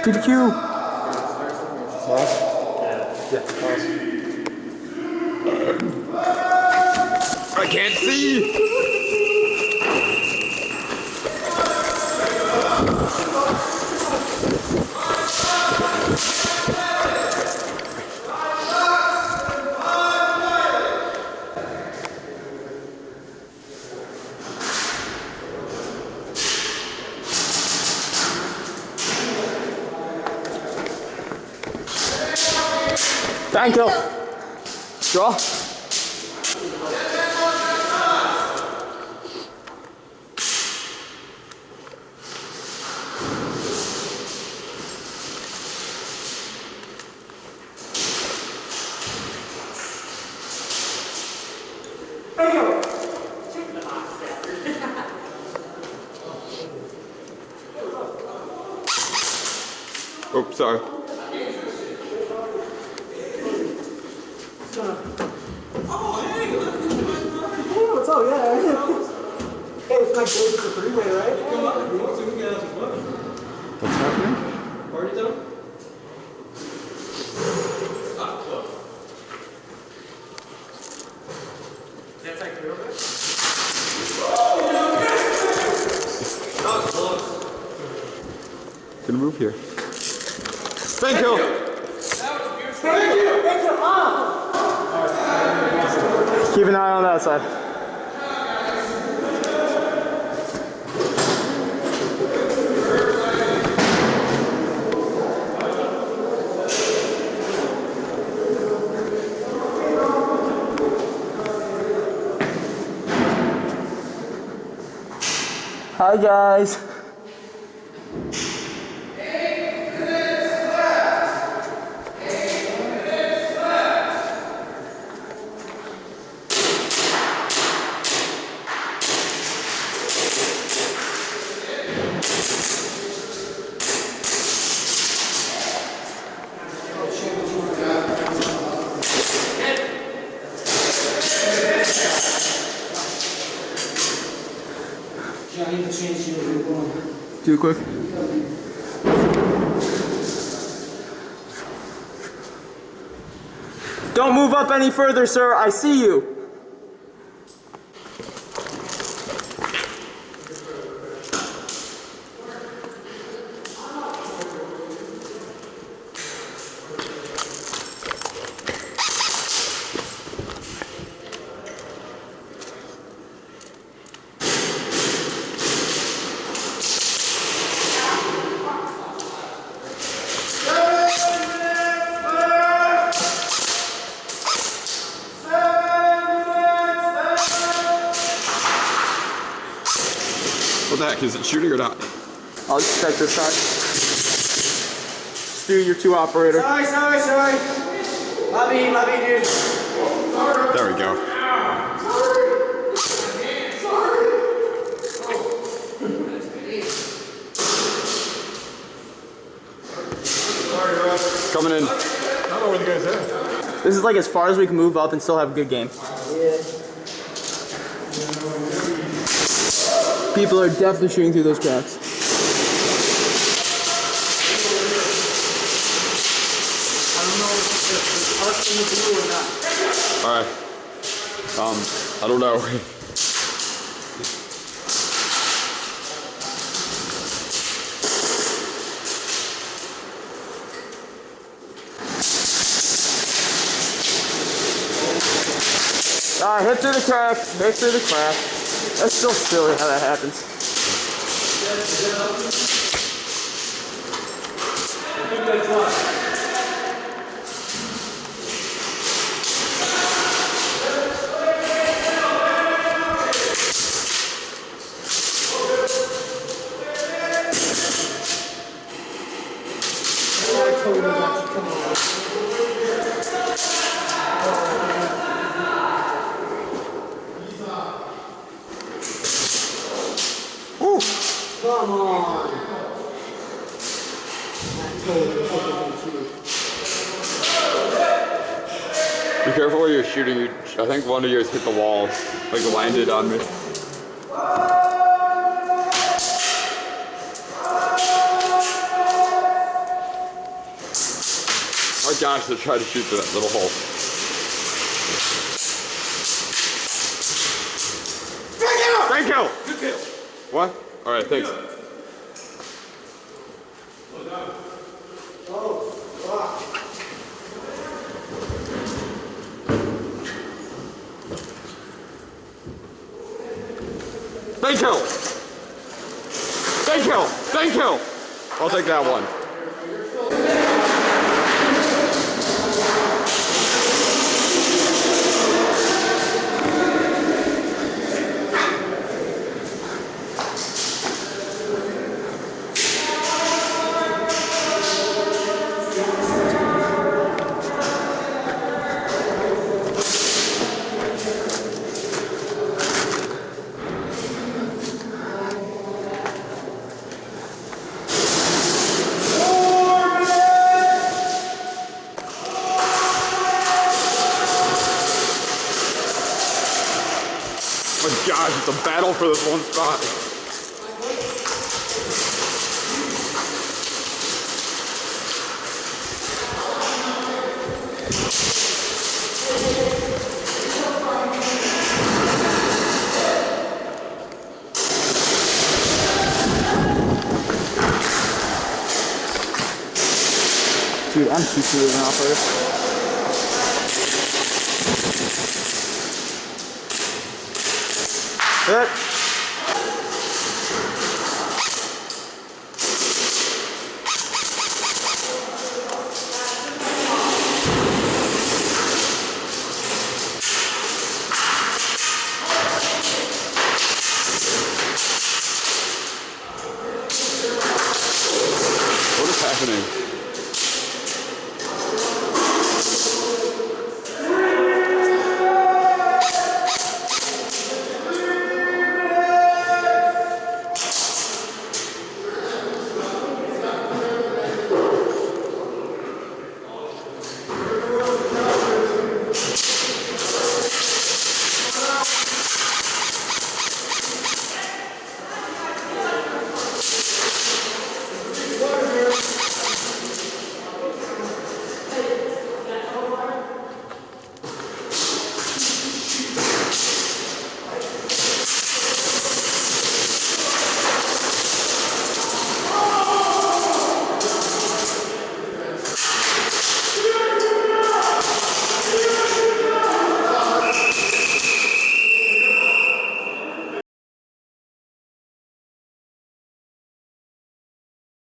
PDQ. I can't see. Thank you. Draw. Oops, sorry. What's up? Yeah. Hey, it's like goes to the freeway, right? What's happening? Party done? That's like real good? Gonna move here. Thank you. Thank you! Thank you! Keep an eye on that side. Hi guys. Too quick. Don't move up any further, sir. I see you. What the heck, is it shooting or not? I'll just check this side. Stu, you're two operator. Sorry. Love you, dude. There we go. Coming in. I don't know where the guy's at. This is like as far as we can move up and still have a good game. People are definitely shooting through those cracks. I don't know if it's arc in the blue or not. Alright. I don't know. Hit through the crack. Hit through the crack. That's still silly how that happens. I think that's what. Come on. Be careful where you're shooting. I think one of yours hit the wall, like landed on me. gosh, they're trying to shoot through that little hole. Thank you! Good kill. What? Alright, thanks. Thank you! Thank you! Thank you! I'll take that one. Oh my gosh, it's a battle for this one spot. Dude, I'm too smooth now first. Hit. What is happening?